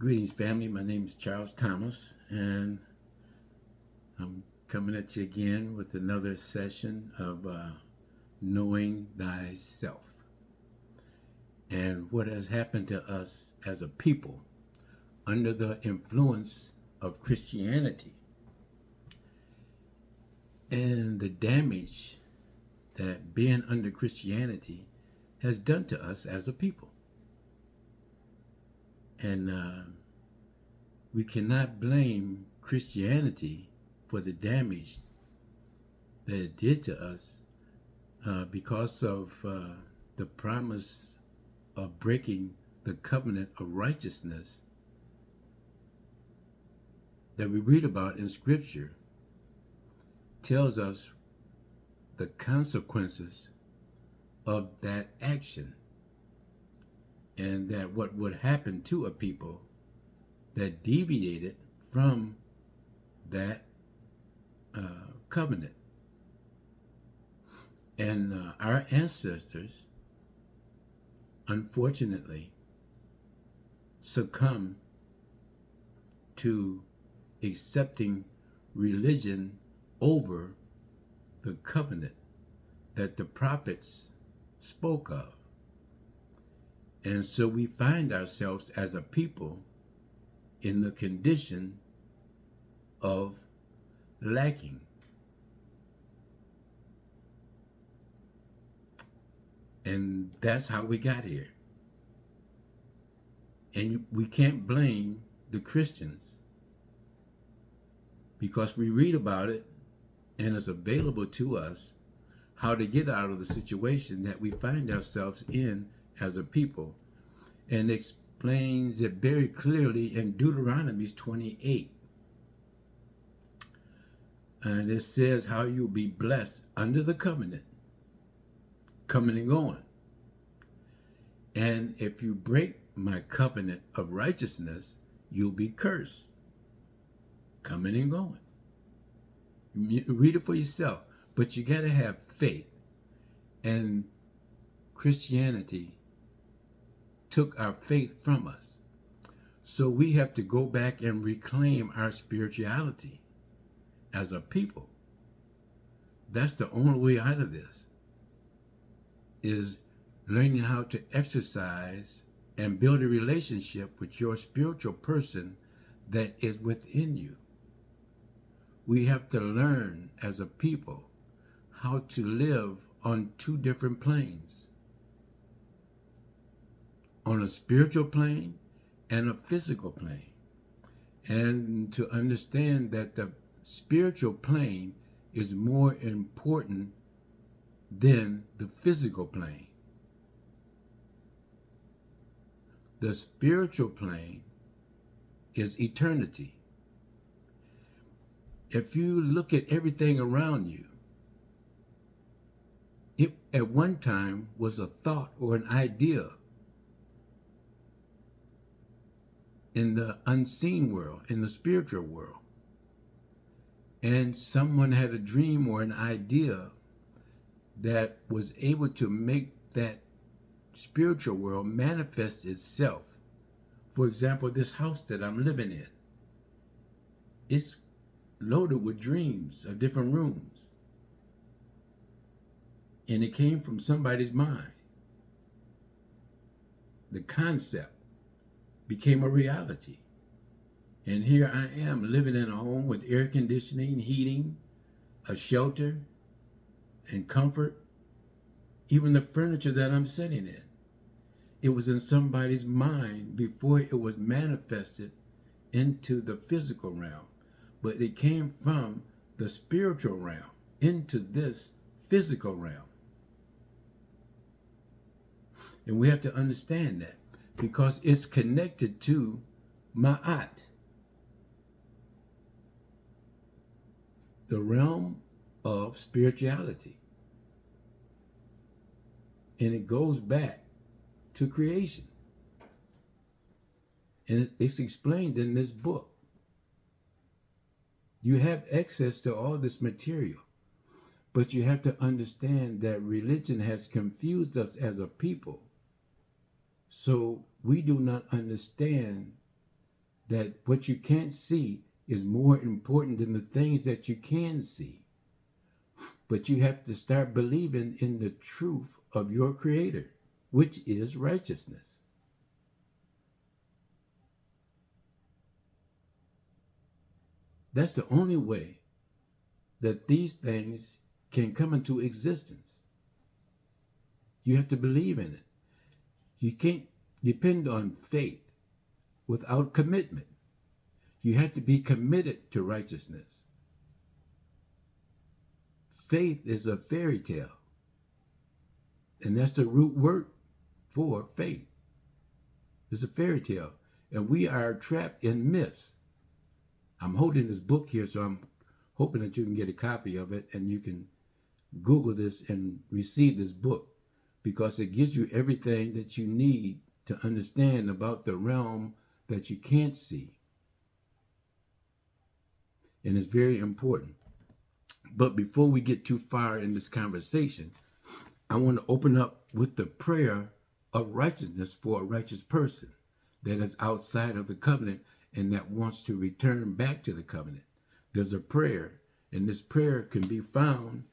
Greetings, family. My name is Charles Thomas, and I'm coming at you again with another session of Knowing Thyself and what has happened to us as a people under the influence of Christianity and the damage that being under Christianity has done to us as a people. And we cannot blame Christianity for the damage that it did to us because of the promise of breaking the covenant of righteousness that we read about in Scripture tells us the consequences of that action, and that what would happen to a people that deviated from that covenant. And our ancestors, unfortunately, succumbed to accepting religion over the covenant that the prophets spoke of. And so we find ourselves as a people in the condition of lacking. And that's how we got here. And we can't blame the Christians, because we read about it and it's available to us how to get out of the situation that we find ourselves in as a people, and explains it very clearly in Deuteronomy 28. And it says how you'll be blessed under the covenant, coming and going. And if you break my covenant of righteousness, you'll be cursed, coming and going. Read it for yourself, but you got to have faith. And Christianity took our faith from us. So we have to go back and reclaim our spirituality as a people. That's the only way out of this, is learning how to exercise and build a relationship with your spiritual person that is within you. We have to learn as a people how to live on two different planes, on a spiritual plane and a physical plane, and to understand that the spiritual plane is more important than the physical plane. The spiritual plane is eternity. If you look at everything around you, it at one time was a thought or an idea in the unseen world, in the spiritual world. And someone had a dream or an idea that was able to make that spiritual world manifest itself. For example, this house that I'm living in, it's loaded with dreams of different rooms. And it came from somebody's mind. The concept became a reality. And here I am living in a home with air conditioning, heating, a shelter, and comfort. Even the furniture that I'm sitting in, it was in somebody's mind before it was manifested into the physical realm. But it came from the spiritual realm into this physical realm. And we have to understand that, because it's connected to Ma'at, the realm of spirituality. And it goes back to creation. And it's explained in this book. You have access to all this material, but you have to understand that religion has confused us as a people. So we do not understand that what you can't see is more important than the things that you can see. But you have to start believing in the truth of your Creator, which is righteousness. That's the only way that these things can come into existence. You have to believe in it. You can't depend on faith without commitment. You have to be committed to righteousness. Faith is a fairy tale. And that's the root word for faith. It's a fairy tale. And we are trapped in myths. I'm holding this book here, so I'm hoping that you can get a copy of it and you can Google this and receive this book, because it gives you everything that you need to understand about the realm that you can't see. And it's very important. But before we get too far in this conversation, I want to open up with the prayer of righteousness for a righteous person that is outside of the covenant and that wants to return back to the covenant. There's a prayer, and this prayer can be found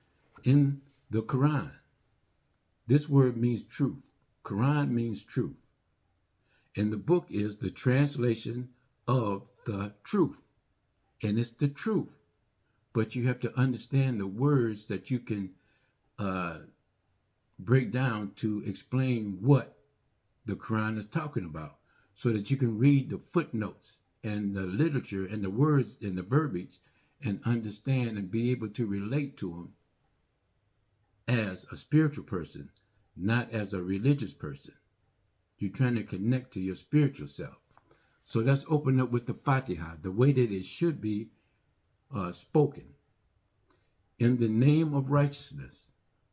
in the Quran. This word means truth. Quran means truth. And the book is the translation of the truth. And it's the truth. But you have to understand the words that you can break down to explain what the Quran is talking about, so that you can read the footnotes and the literature and the words and the verbiage and understand and be able to relate to them as a spiritual person, not as a religious person. You're trying to connect to your spiritual self. So let's open up with the Fatiha, the way that it should be spoken. In the name of righteousness,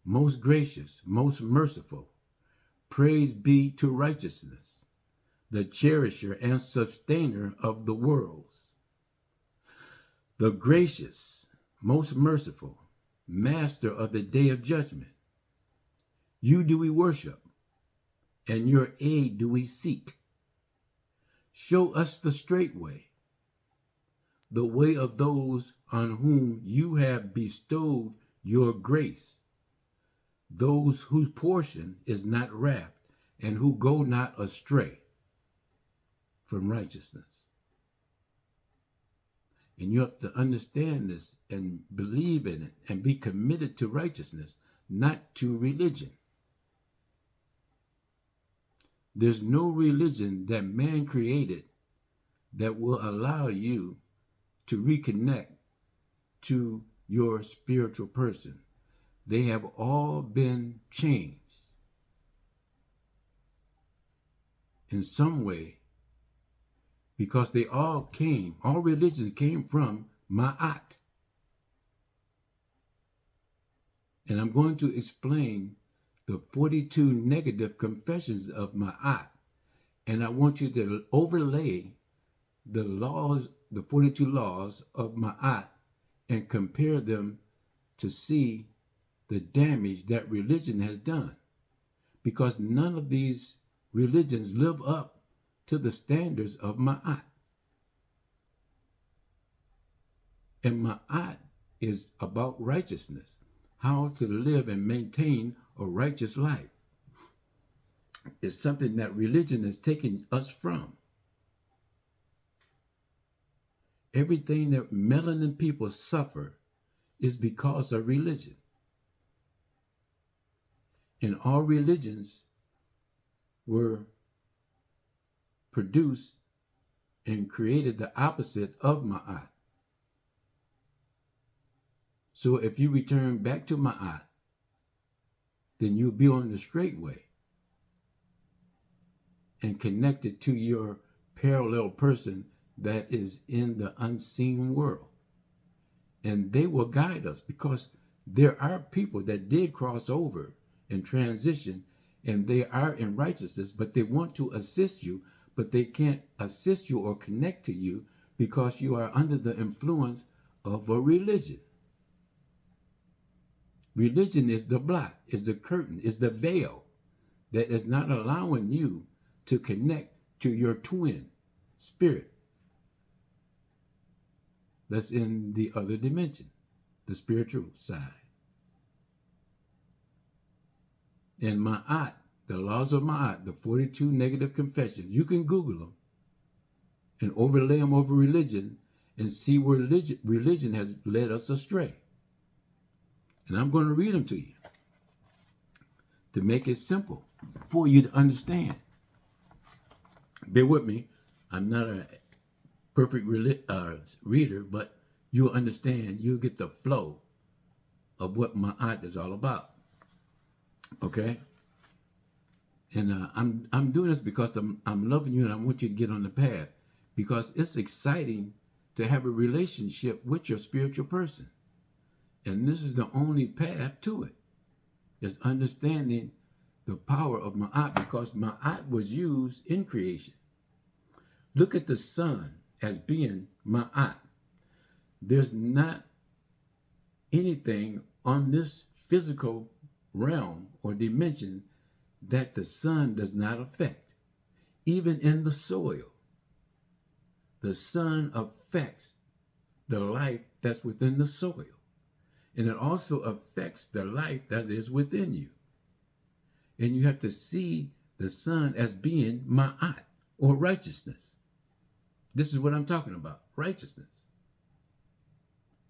most gracious, most merciful, praise be to righteousness, the cherisher and sustainer of the worlds. The gracious, most merciful, master of the day of judgment. You do we worship, and your aid do we seek. Show us the straight way, the way of those on whom you have bestowed your grace, those whose portion is not wrath, and who go not astray from righteousness. And you have to understand this and believe in it and be committed to righteousness, not to religion. There's no religion that man created that will allow you to reconnect to your spiritual person. They have all been changed in some way, because they all religions came from Ma'at. And I'm going to explain the 42 negative confessions of Ma'at. And I want you to overlay the laws, the 42 laws of Ma'at, and compare them to see the damage that religion has done. Because none of these religions live up to the standards of Ma'at. And Ma'at is about righteousness, how to live and maintain a righteous life. It's something that religion has taken us from. Everything that melanin people suffer is because of religion. And all religions were produced and created the opposite of Ma'at. So if you return back to Ma'at, then you'll be on the straight way and connected to your parallel person that is in the unseen world. And they will guide us, because there are people that did cross over and transition, and they are in righteousness, but they want to assist you, but they can't assist you or connect to you because you are under the influence of a religion. Religion is the blot, is the curtain, is the veil that is not allowing you to connect to your twin spirit, that's in the other dimension, the spiritual side. And Ma'at, the laws of Ma'at, the 42 negative confessions, you can Google them and overlay them over religion and see where religion has led us astray. And I'm going to read them to you to make it simple for you to understand. Bear with me. I'm not a perfect reader, but you'll understand. You'll get the flow of what Ma'at is all about. Okay? And I'm doing this because I'm loving you and I want you to get on the path, because it's exciting to have a relationship with your spiritual person. And this is the only path to it, is understanding the power of Ma'at, because Ma'at was used in creation. Look at the sun as being Ma'at. There's not anything on this physical realm or dimension that the sun does not affect. Even in the soil, the sun affects the life that's within the soil. And it also affects the life that is within you. And you have to see the sun as being Ma'at, or righteousness. This is what I'm talking about, righteousness.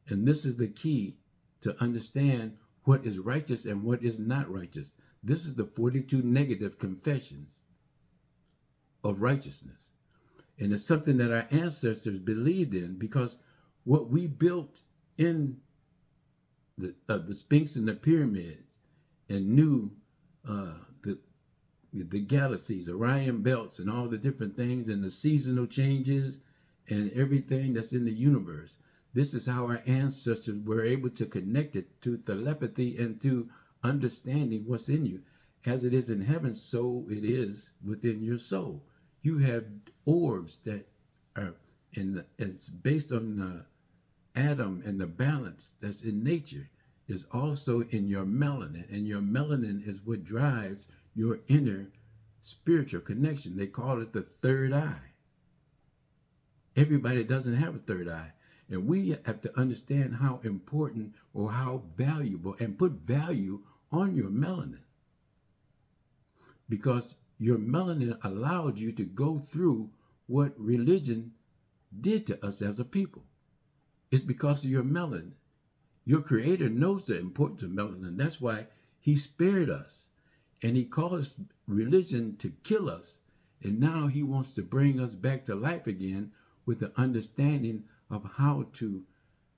And this is the key to understand what is righteous and what is not righteous. This is the 42 negative confessions of righteousness. And it's something that our ancestors believed in, because what we built in the Sphinx and the pyramids, and knew the galaxies, Orion belts, and all the different things, and the seasonal changes, and everything that's in the universe. This is how our ancestors were able to connect it to telepathy and to understanding what's in you. As it is in heaven, so it is within your soul. You have orbs that are it's based on the atom, and the balance that's in nature is also in your melanin. And your melanin is what drives your inner spiritual connection. They call it the third eye. Everybody doesn't have a third eye. And we have to understand how important or how valuable, and put value on your melanin. Because your melanin allowed you to go through what religion did to us as a people. It's because of your melanin. Your Creator knows the importance of melanin. That's why He spared us. And He caused religion to kill us. And now He wants to bring us back to life again with the understanding of how to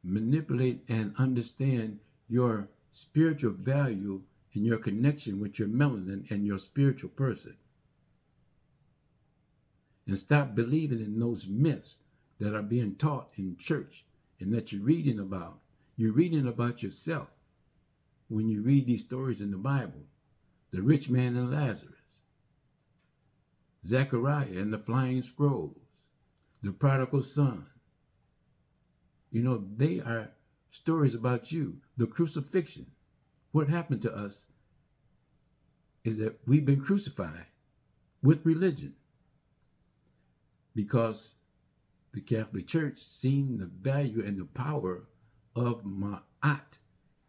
manipulate and understand your spiritual value and your connection with your melanin and your spiritual person. And stop believing in those myths that are being taught in church and that you're reading about. You're reading about yourself when you read these stories in the Bible. The rich man and Lazarus, Zechariah and the flying scrolls, the prodigal son. You know, they are stories about you. The crucifixion. What happened to us is that we've been crucified with religion, because the Catholic Church seen the value and the power of Ma'at,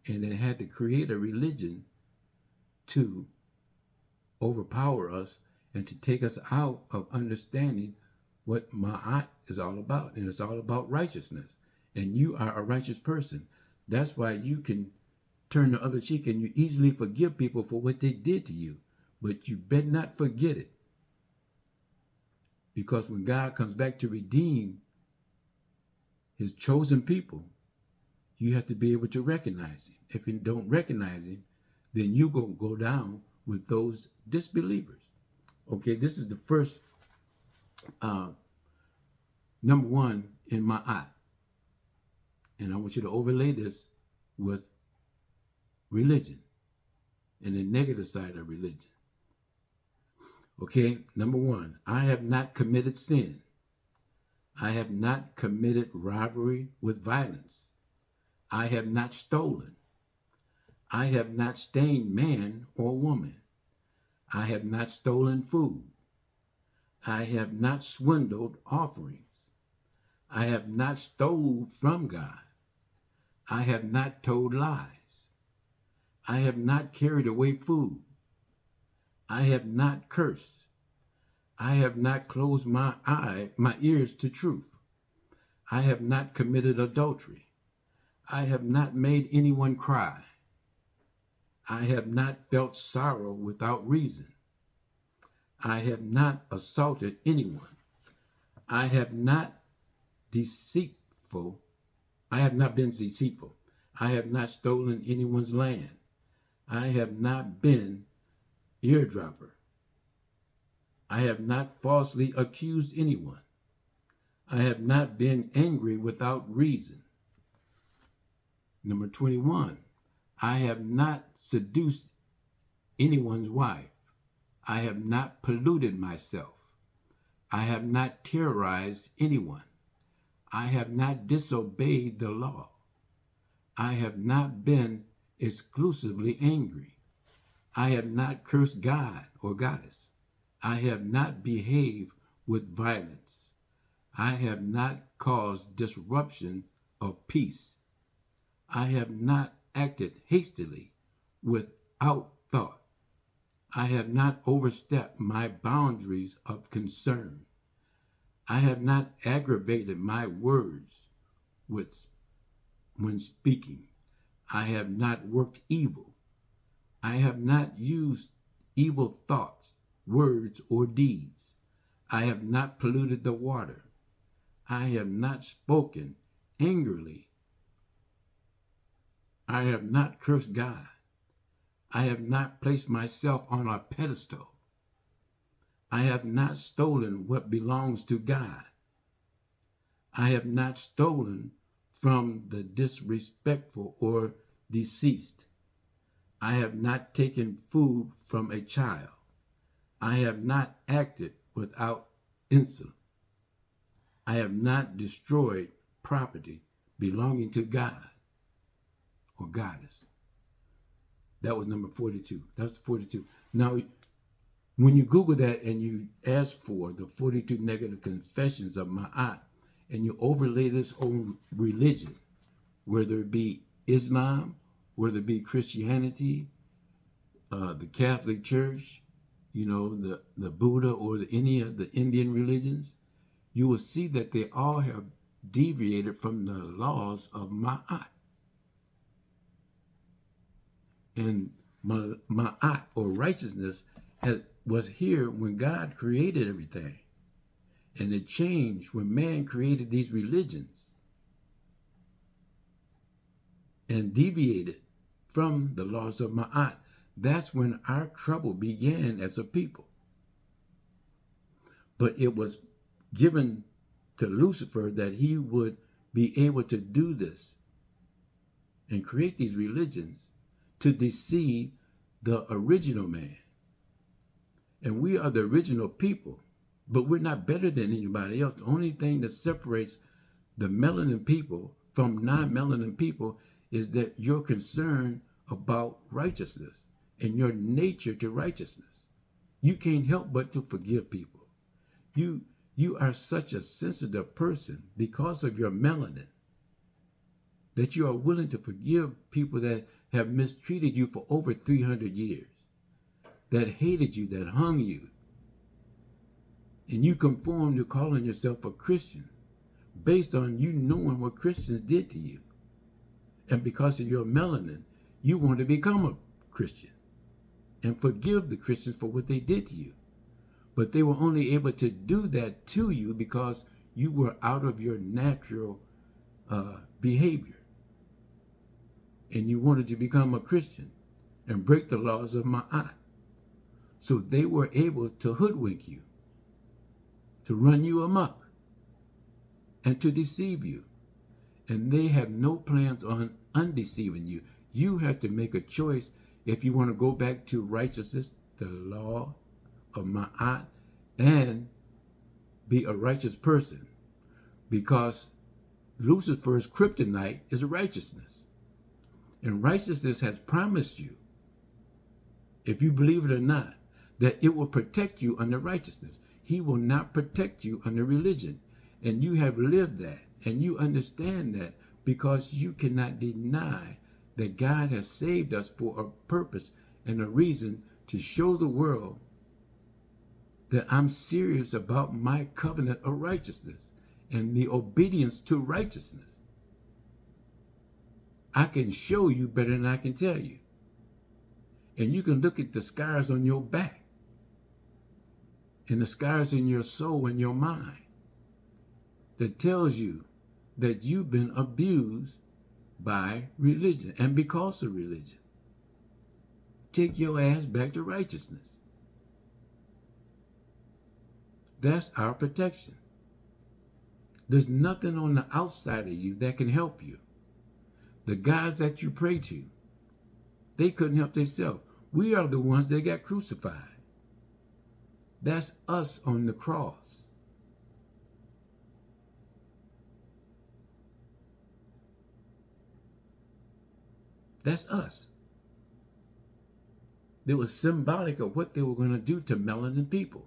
and it had to create a religion to overpower us and to take us out of understanding what Ma'at is all about. And it's all about righteousness. And you are a righteous person. That's why you can turn the other cheek and you easily forgive people for what they did to you. But you better not forget it. Because when God comes back to redeem His chosen people, you have to be able to recognize Him. If you don't recognize Him, then you're going to go down with those disbelievers. Okay, this is the first, number one in Ma'at. And I want you to overlay this with religion and the negative side of religion. Okay, number one, I have not committed sin. I have not committed robbery with violence. I have not stolen. I have not stained man or woman. I have not stolen food. I have not swindled offerings. I have not stole from God. I have not told lies. I have not carried away food. I have not cursed. I have not closed my ears to truth. I have not committed adultery. I have not made anyone cry. I have not felt sorrow without reason. I have not assaulted anyone. I have not deceitful. I have not been deceitful. I have not stolen anyone's land. I have not been eardropper. I have not falsely accused anyone. I have not been angry without reason. Number 21, I have not seduced anyone's wife. I have not polluted myself. I have not terrorized anyone. I have not disobeyed the law. I have not been exclusively angry. I have not cursed God or goddess. I have not behaved with violence. I have not caused disruption of peace. I have not acted hastily without thought. I have not overstepped my boundaries of concern. I have not aggravated my words when speaking. I have not worked evil. I have not used evil thoughts, words, or deeds. I have not polluted the water. I have not spoken angrily. I have not cursed God. I have not placed myself on a pedestal. I have not stolen what belongs to God. I have not stolen from the disrespectful or deceased. I have not taken food from a child. I have not acted without insolence. I have not destroyed property belonging to God or goddess. That was number 42. That's 42. Now, when you Google that and you ask for the 42 negative confessions of Ma'at, and you overlay this on religion, whether it be Islam, whether it be Christianity, the Catholic Church, the Buddha, or any of the Indian religions, you will see that they all have deviated from the laws of Ma'at. And Ma'at, or righteousness, was here when God created everything. And it changed when man created these religions and deviated from the laws of Ma'at. That's when our trouble began as a people. But it was given to Lucifer that he would be able to do this and create these religions to deceive the original man. And we are the original people, but we're not better than anybody else. The only thing that separates the melanin people from non-melanin people is that you're concerned about righteousness and your nature to righteousness. You can't help but to forgive people. You are such a sensitive person because of your melanin that you are willing to forgive people that have mistreated you for over 300 years, that hated you, that hung you. And you conform to calling yourself a Christian based on you knowing what Christians did to you. And because of your melanin, you want to become a Christian and forgive the Christians for what they did to you. But they were only able to do that to you because you were out of your natural behavior. And you wanted to become a Christian and break the laws of Ma'at. So they were able to hoodwink you, to run you amok, and to deceive you. And they have no plans on undeceiving you. You have to make a choice if you want to go back to righteousness, the law of Ma'at, and be a righteous person. Because Lucifer's kryptonite is righteousness. And righteousness has promised you, if you believe it or not, that it will protect you under righteousness. He will not protect you under religion. And you have lived that, and you understand that, because you cannot deny that God has saved us for a purpose and a reason to show the world that I'm serious about my covenant of righteousness and the obedience to righteousness. I can show you better than I can tell you. And you can look at the scars on your back and the scars in your soul and your mind that tells you that you've been abused by religion and because of religion. Take your ass back to righteousness. That's our protection. There's nothing on the outside of you that can help you. The gods that you pray to, they couldn't help themselves. We are the ones that got crucified. That's us on the cross. That's us. It was symbolic of what they were going to do to melanin people,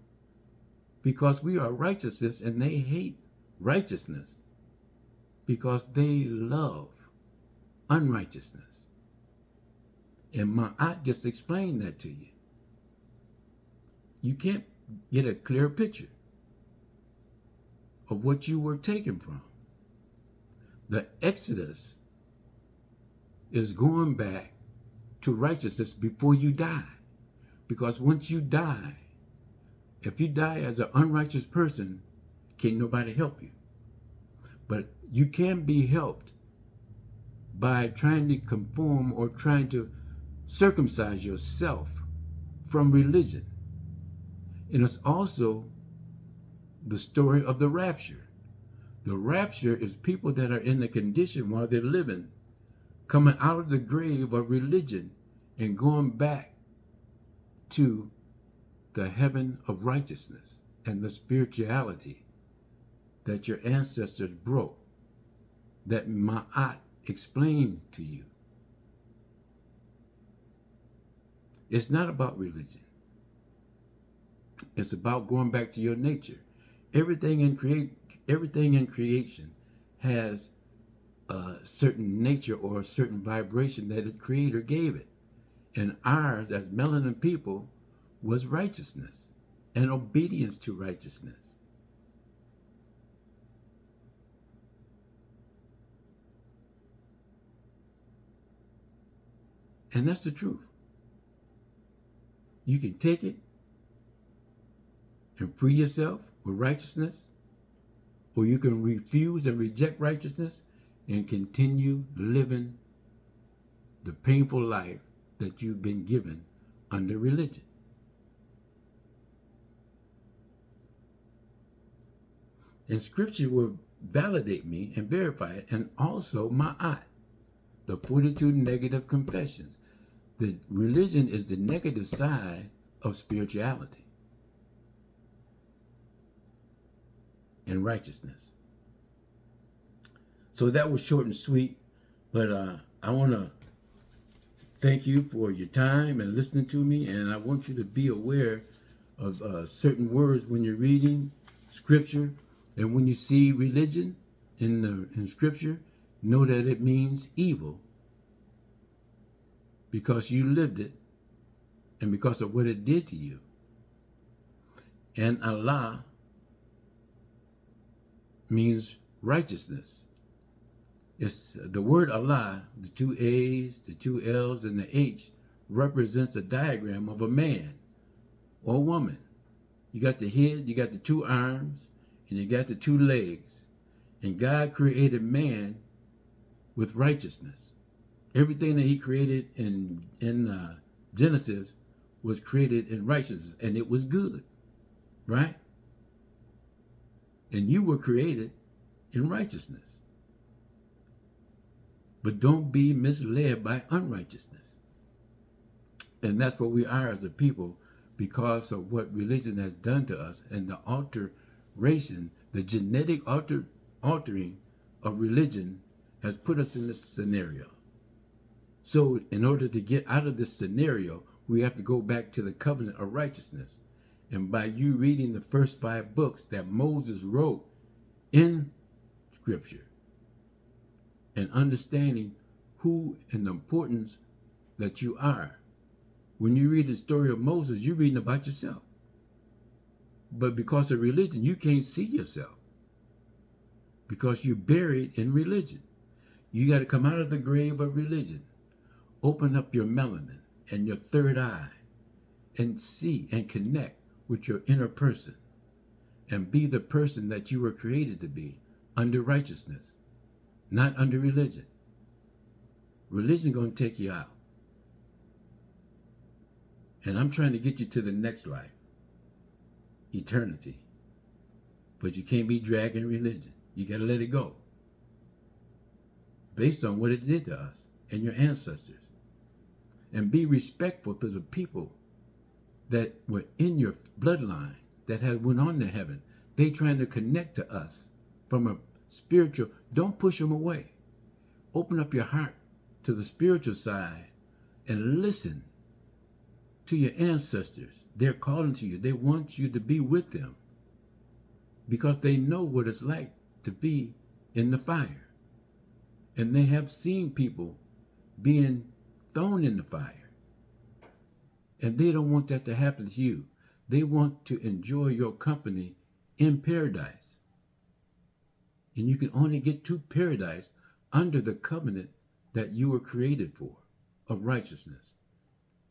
because we are righteousness and they hate righteousness because they love unrighteousness. And my aunt just explained that to you. You can't get a clear picture of what you were taken from. The Exodus is going back to righteousness before you die. Because once you die, if you die as an unrighteous person, can't nobody help you. But you can be helped by trying to conform or trying to circumcise yourself from religion. And it's also the story of the rapture. The rapture is people that are in the condition while they're living, coming out of the grave of religion and going back to the heaven of righteousness and the spirituality that your ancestors broke, that Ma'at explained to you. It's not about religion. It's about going back to your nature. Everything in creation has a certain nature or a certain vibration that the Creator gave it. And ours, as melanin people, was righteousness and obedience to righteousness. And that's the truth. You can take it and free yourself with righteousness, or you can refuse and reject righteousness and continue living the painful life that you've been given under religion. And Scripture will validate me and verify it, and also Ma'at, the 42 negative confessions. The religion is the negative side of spirituality and righteousness. So that was short and sweet, but I want to thank you for your time and listening to me, and I want you to be aware of certain words when you're reading Scripture, and when you see religion in Scripture, know that it means evil, because you lived it and because of what it did to you. And Allah means righteousness. It's the word Allah, the two A's, the two L's, and the H represents a diagram of a man or woman. You got the head, you got the two arms, and you got the two legs. And God created man with righteousness. Everything that he created in Genesis was created in righteousness, and it was good, right? And you were created in righteousness. But don't be misled by unrighteousness. And that's what we are as a people, because of what religion has done to us and the alteration, the genetic altering of religion has put us in this scenario. So in order to get out of this scenario, we have to go back to the covenant of righteousness. And by you reading the first 5 books that Moses wrote in Scripture and understanding who and the importance that you are. When you read the story of Moses, you're reading about yourself. But because of religion, you can't see yourself because you're buried in religion. You got to come out of the grave of religion, open up your melanin and your third eye, and see and connect with your inner person and be the person that you were created to be under righteousness, not under religion. Religion going to take you out. And I'm trying to get you to the next life, eternity. But you can't be dragging religion. You got to let it go. Based on what it did to us and your ancestors. And be respectful to the people that were in your bloodline that had went on to heaven. They trying to connect to us from a spiritual. Don't push them away. Open up your heart to the spiritual side and listen to your ancestors. They're calling to you. They want you to be with them because they know what it's like to be in the fire. And they have seen people being thrown in the fire. And they don't want that to happen to you. They want to enjoy your company in paradise. And you can only get to paradise under the covenant that you were created for, of righteousness.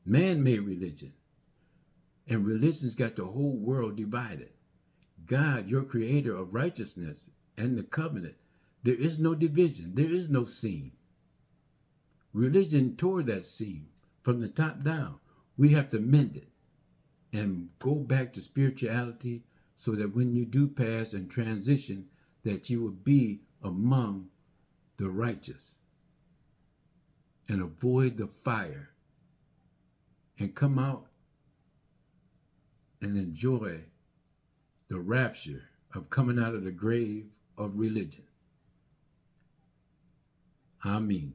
Man-made religion. And religion's got the whole world divided. God, your creator of righteousness and the covenant, there is no division. There is no seam. Religion tore that seam from the top down. We have to mend it and go back to spirituality so that when you do pass and transition, that you will be among the righteous and avoid the fire and come out and enjoy the rapture of coming out of the grave of religion. Amen.